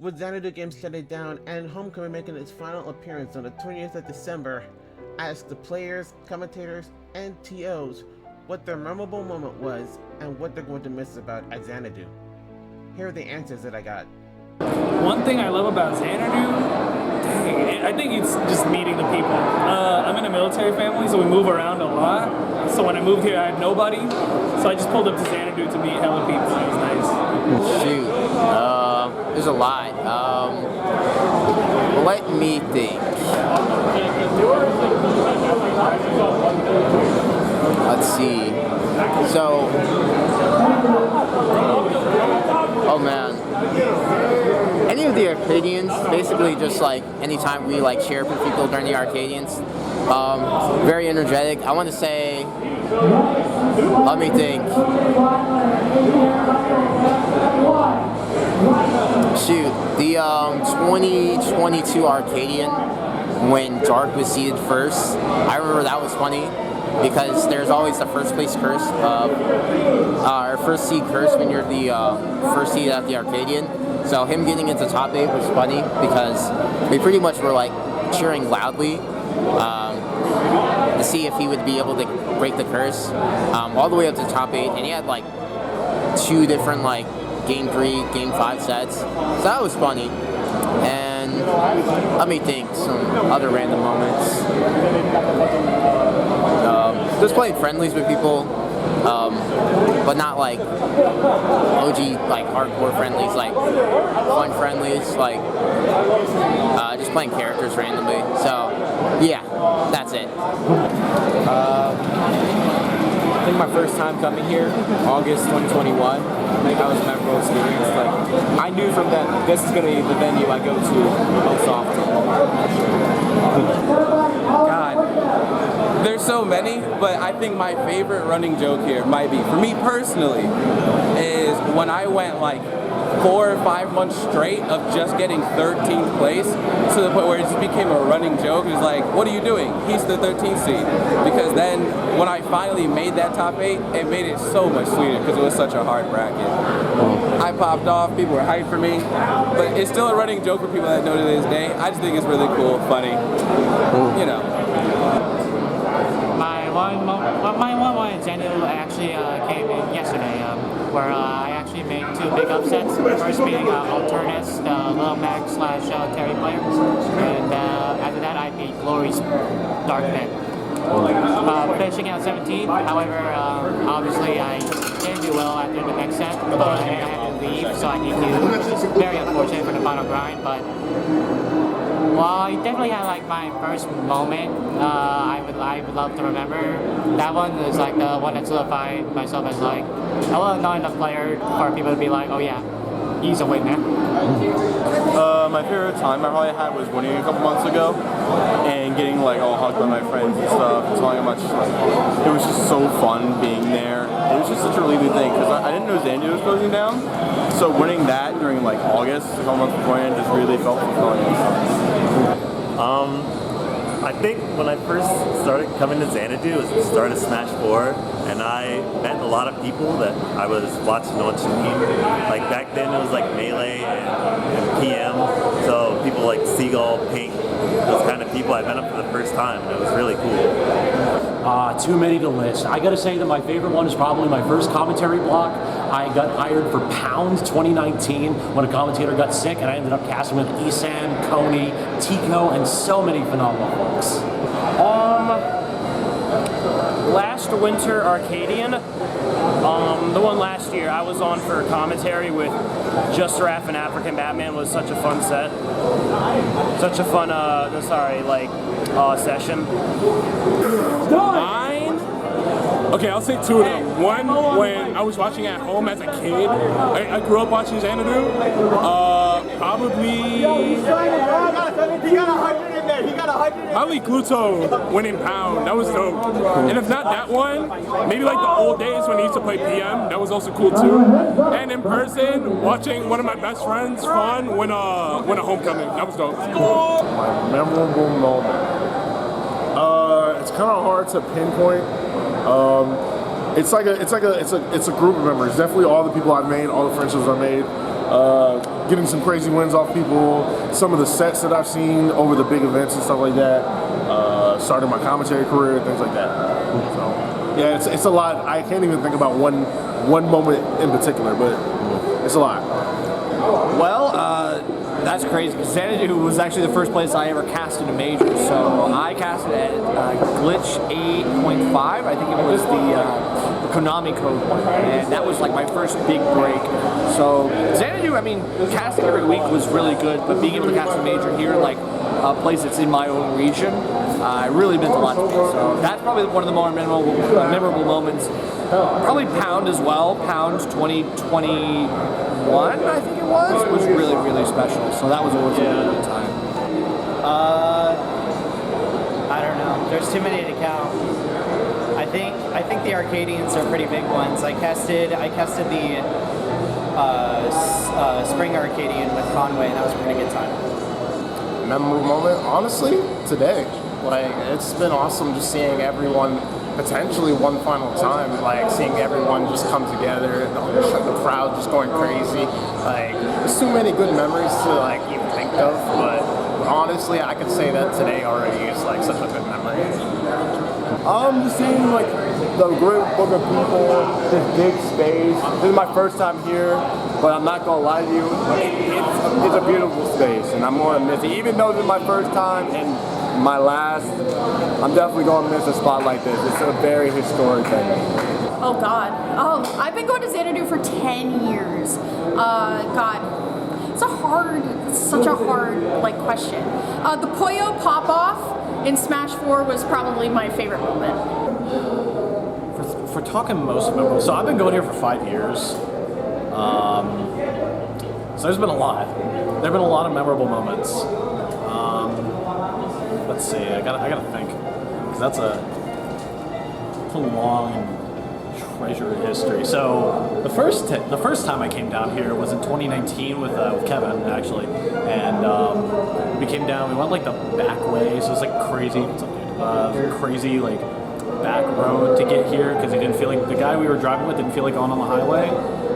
With Xanadu Games shutting down and Homecoming making its final appearance on the 20th of December, I asked the players, commentators, and TOs what their memorable moment was and what they're going to miss about at Xanadu. Here are the answers that I got. One thing I love about Xanadu, dang, I think it's just meeting the people. I'm in a military family, so we move around a lot. So when I moved here, I had nobody. So I just pulled up to Xanadu to meet hella people. It was nice. Shoot, there's a lot. Let me think. Let's see. So, oh man. Any of the Arcadians, basically just like anytime we like share with people during the Arcadians, very energetic. I want to say, let me think. Shoot, the 2022 Arcadian, when Dark was seeded first, I remember that was funny because there's always the first place curse, or first seed curse when you're the first seed at the Arcadian. So him getting into top 8 was funny because we pretty much were like cheering loudly to see if he would be able to break the curse all the way up to top 8, and he had like 2 different like game 3, game 5 sets. So that was funny. And let me think, some other random moments. Just playing friendlies with people, but not like OG, like hardcore friendlies, like fun friendlies, like just playing characters randomly. So yeah, that's it. I think my first time coming here, August 2021, I think that was a memorable experience. Like, I knew from then this is going to be the venue I go to most often. God, there's so many, but I think my favorite running joke here might be, for me personally, is when I went like 4 or 5 months straight of just getting 13th place to the point where it just became a running joke. It was like, what are you doing? He's the 13th seed. Because then when I finally made that top 8, it made it so much sweeter because it was such a hard bracket. I popped off, people were hyped for me, but it's still a running joke for people that know to this day. I just think it's really cool, funny, you know. My one moment in Xanadu actually came in yesterday, where I actually made 2 big upsets. First being Alternus, the Little Mac / Terry player, and after that I beat Glory's Dark Pit. Finishing out 17th, however, obviously I didn't do well after the next set, and I had to leave, so I need to, which is very unfortunate for the final grind, but well, I definitely had like my first moment. I would love to remember. That one is like the one that solidified myself as like not enough player for people to be like, oh yeah, he's a winner. My favorite time I probably had was winning a couple months ago and getting like all hugged by my friends and stuff and telling them how much like, it was just so fun being there. It was just such a relieving thing because I didn't know Xanadu was closing down, so winning that during like August, a couple months beforehand, just really felt fulfilling. I think when I first started coming to Xanadu, it was the start of Smash 4, and I met a lot of people that I was watching on stream. Like back then it was like Melee and PM, so people like Seagull, Pink, those kind of people I met up for the first time, and it was really cool. Too many to list. I gotta say that my favorite one is probably my first commentary block. I got hired for Pound 2019 when a commentator got sick, and I ended up casting with Isan, Coney, Tico, and so many phenomenal folks. Last winter Arcadian, the one last year, I was on for commentary with Just Raph and African Batman. Was such a fun set. Such a fun, session. Okay, I'll say 2 of them. One, when I was watching at home as a kid. I grew up watching Xanadu. Probably... Probably Gluto winning Pound. That was dope. And if not that one, maybe like the old days when he used to play PM. That was also cool too. And in person, watching one of my best friends, Fawn, win a homecoming. That was dope. My memorable moment. It's kind of hard to pinpoint. It's a group of members. Definitely all the people I've made, all the friendships I've made. getting some crazy wins off people, some of the sets that I've seen over the big events and stuff like that, starting my commentary career, things like that. So, yeah, it's a lot. I can't even think about one moment in particular, but it's a lot. Well, that's crazy, because Xanadu was actually the first place I ever casted a major. So I casted at Glitch 8.5, I think it was the Konami code one, and that was like my first big break. So Xanadu, I mean, casting every week was really good, but being able to cast a major here, like a place that's in my own region, really meant a lot to me. So that's probably one of the more memorable moments. Probably Pound as well. Pound 2021, I think it was really, really special. So that was always a really good time. I don't know. There's too many to count. I think the Arcadians are pretty big ones. I casted the Spring Arcadian with Conway, and that was a pretty good time. Memorable moment, honestly, today. Like, it's been awesome just seeing everyone potentially one final time, like seeing everyone just come together, the crowd just going crazy. Like, there's too many good memories to like even think of, but honestly, I could say that today already is like such a good memory. Just seeing like the great book of people, this big space. This is my first time here, but I'm not gonna lie to you, it's a beautiful space, and I'm gonna miss it. Even though this is my first time and my last, I'm definitely gonna miss a spot like this. It's a very historic venue. Oh God. Oh, I've been going to Xanadu for 10 years. God. It's such a hard like question. The Poyo pop-off in Smash 4 was probably my favorite moment. For talking most memorable, so I've been going here for 5 years. So there's been a lot. There've been a lot of memorable moments. Let's see. I gotta think, because that's a long and treasured history. So the first time I came down here was in 2019 with Kevin actually, and we came down. We went like the back way, so it's like crazy. What's up, dude? Crazy like back road to get here because he didn't feel like the guy we were driving with didn't feel like going on the highway,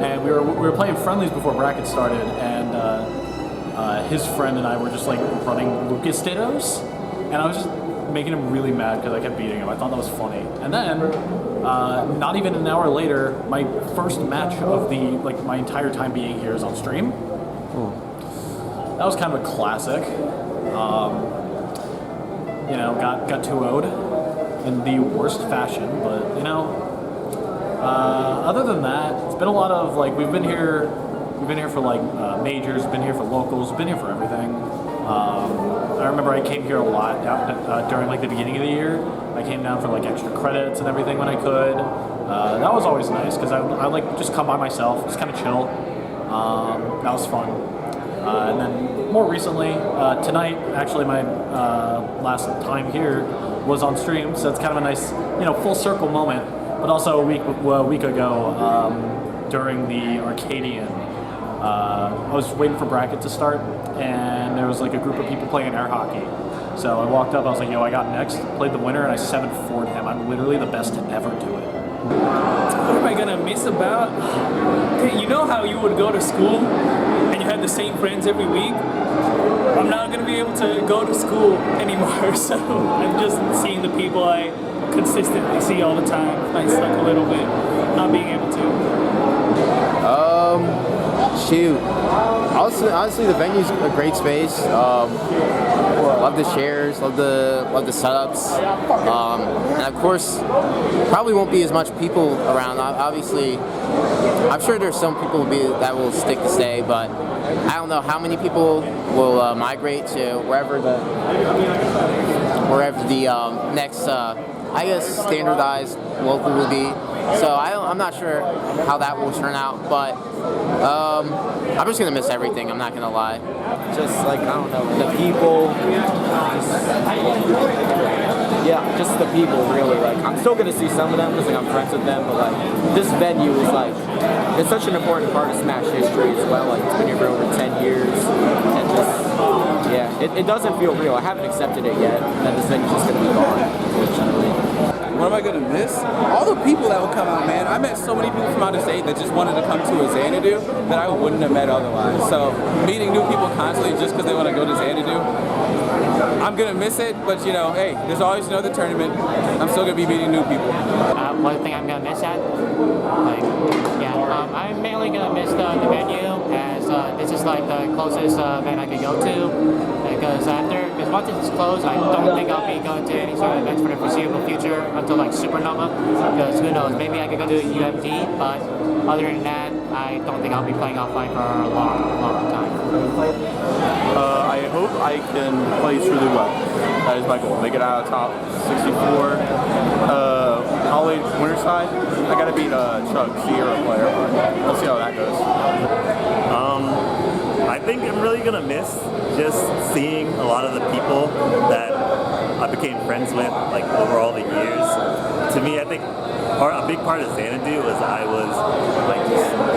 and we were playing friendlies before bracket started, and his friend and I were just like running Lucas Dittos. And I was just making him really mad because I kept beating him. I thought that was funny. And then, not even an hour later, my first match of my entire time being here is on stream. That was kind of a classic. Got 2-0'd in the worst fashion, but other than that, it's been a lot of like we've been here for like majors, been here for locals, been here for everything. I remember I came here a lot during like the beginning of the year. I came down for like extra credits and everything when I could. That was always nice because I like just come by myself, just kind of chill. That was fun. And then more recently, tonight actually my last time here was on stream, so it's kind of a nice full circle moment. But also a week ago during the Arcadian. I was waiting for bracket to start, and there was like a group of people playing air hockey. So I walked up, I was like, yo, I got next, played the winner, and I 7-4'd him. I'm literally the best to ever do it. What am I gonna miss about? Hey, you know how you would go to school and you had the same friends every week? I'm not gonna be able to go to school anymore, so I'm just seeing the people I consistently see all the time. I suck a little bit, not being able to. Shoot. Honestly, the venue's a great space. Love the chairs, love the setups, and of course, probably won't be as much people around. Obviously, I'm sure there's some people that will stick to stay, but I don't know how many people will migrate to wherever the next, I guess, standardized local will be. So I'm not sure how that will turn out, but I'm just gonna miss everything. I'm not gonna lie. Just like, I don't know, the people. Just the people, really. Like, I'm still gonna see some of them because like, I'm friends with them, but like this venue is like, it's such an important part of Smash history as well. Like, it's been here for over 10 years, and just it doesn't feel real. I haven't accepted it yet that this venue's just gonna be gone, unfortunately. what am I gonna miss? All the people that would come out, man. I met so many people from out of state that just wanted to come to a Xanadu that I wouldn't have met otherwise. So meeting new people constantly just because they want to go to Xanadu, I'm gonna miss it. But you know, hey, there's always another tournament. I'm still gonna be meeting new people. One thing I'm gonna miss I'm mainly gonna miss the venue, as this is like the closest event I could go to. Because once it's closed, I don't think I'll be going to any sort of events for the foreseeable future until like Supernova. Because who knows, maybe I could go to UMD, but other than that, I don't think I'll be playing offline for a long, long time. I hope I can play truly well. That is my goal. Make it out of top 64. Holiday Winterside, I gotta beat Chuck, Sierra player. We'll see how that goes. I think I'm really gonna miss just seeing a lot of the people that I became friends with like over all the years. To me, I think a big part of Xanadu was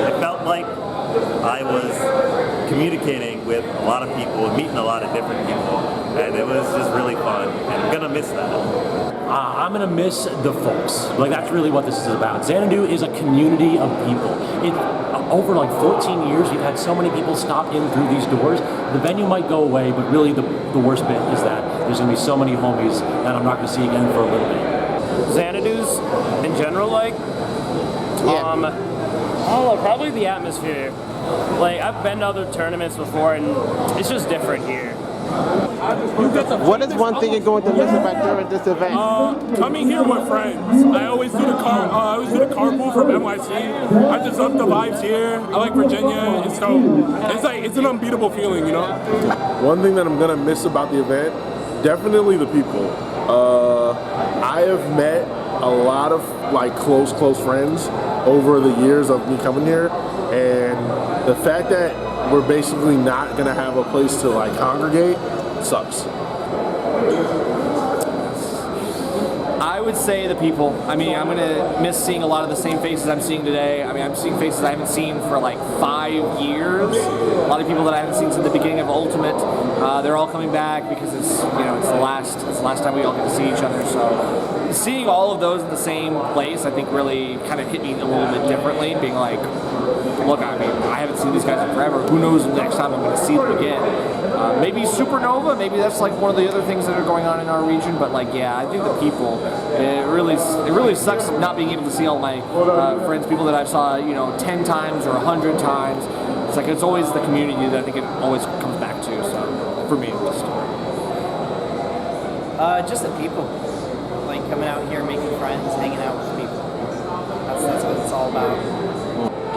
it felt like I was communicating with a lot of people, meeting a lot of different people, and it was just really fun, and I'm gonna miss that. I'm gonna miss the folks. Like, that's really what this is about. Xanadu is a community of people. Over like 14 years, we've had so many people stop in through these doors. The venue might go away, but really the worst bit is that there's gonna be so many homies that I'm not gonna see again for a little bit. Xanadu's in general, probably the atmosphere. Like, I've been to other tournaments before, and it's just different here. What is one thing you're going to miss about during this event? Coming here with friends. I always do the carpool from NYC. I just love the vibes here. I like Virginia. It's an unbeatable feeling, you know. One thing that I'm gonna miss about the event, definitely the people. I have met a lot of like close friends over the years of me coming here, and the fact that we're basically not gonna have a place to like congregate sucks. I would say the people. I mean, I'm gonna miss seeing a lot of the same faces I'm seeing today. I mean, I'm seeing faces I haven't seen for like 5 years. A lot of people that I haven't seen since the beginning of Ultimate. They're all coming back because it's the last time we all get to see each other. So seeing all of those in the same place, I think really kind of hit me a little bit differently. Being like, look, I mean, I haven't seen these guys in forever. Who knows the next time I'm going to see them again? Maybe Supernova. Maybe that's like one of the other things that are going on in our region. But like, yeah, I think the people. It really sucks not being able to see all my friends, people that I've saw 10 times or 100 times. It's always the community that I think it always comes back to. So for me, at least. Just the people. Like coming out here, making friends, hanging out with people. That's what it's all about.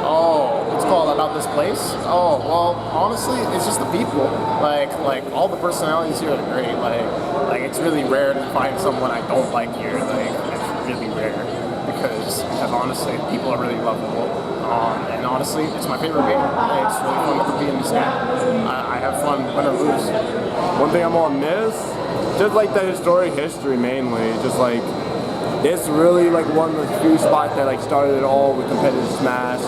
Oh, what's called about this place? Oh, well, honestly, it's just the people. Like all the personalities here are great. Like it's really rare to find someone I don't like here. Like it's really rare because honestly, people are really lovable. And honestly, it's my favorite game. It's really fun to be in this game. I have fun win or lose. One thing I'm gonna miss, just like the historic history mainly, just like it's really like one of the few spots that like started it all with competitive Smash,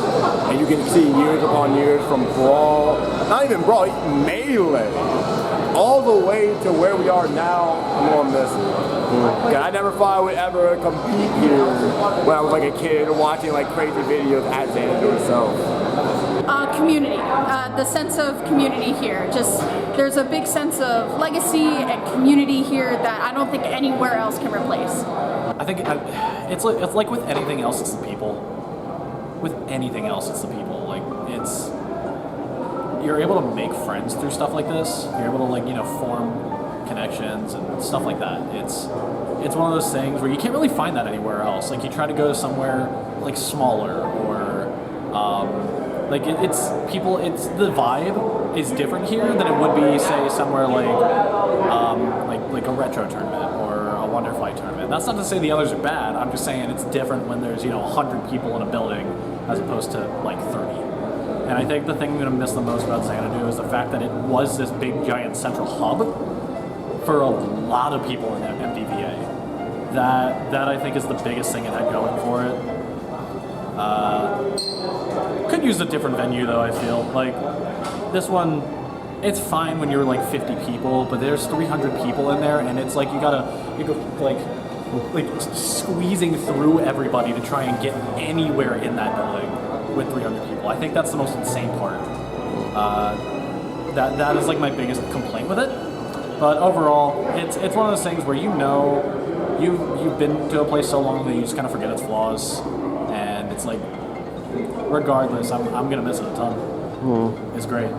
and you can see years upon years from Brawl, not even Brawl, Melee, all the way to where we are now. I'm gonna miss it. I never thought I would ever compete here when I was like a kid watching like crazy videos at Xanadu itself. Community, the sense of community here. Just there's a big sense of legacy and community here that I don't think anywhere else can replace. I think it's like with anything else, it's the people. With anything else, it's the people. Like you're able to make friends through stuff like this. You're able to form connections and stuff like that. It's one of those things where you can't really find that anywhere else. Like you try to go to somewhere like smaller or it's people. It's the vibe is different here than it would be say somewhere like a retro tournament or a Wonderfly tournament. That's not to say the others are bad. I'm just saying it's different when there's 100 people in a building as opposed to like 30. And I think the thing I'm going to miss the most about Xanadu is the fact that it was this big giant central hub for a lot of people in MDVA. That I think is the biggest thing it had going for it. Could use a different venue though, I feel. Like this one, it's fine when you're like 50 people, but there's 300 people in there, and it's like you go like like squeezing through everybody to try and get anywhere in that building with 300 people. I think that's the most insane part. That is like my biggest complaint with it. But overall, it's one of those things where you've been to a place so long that you just kind of forget its flaws, and it's like, regardless, I'm gonna miss it a ton. It's great.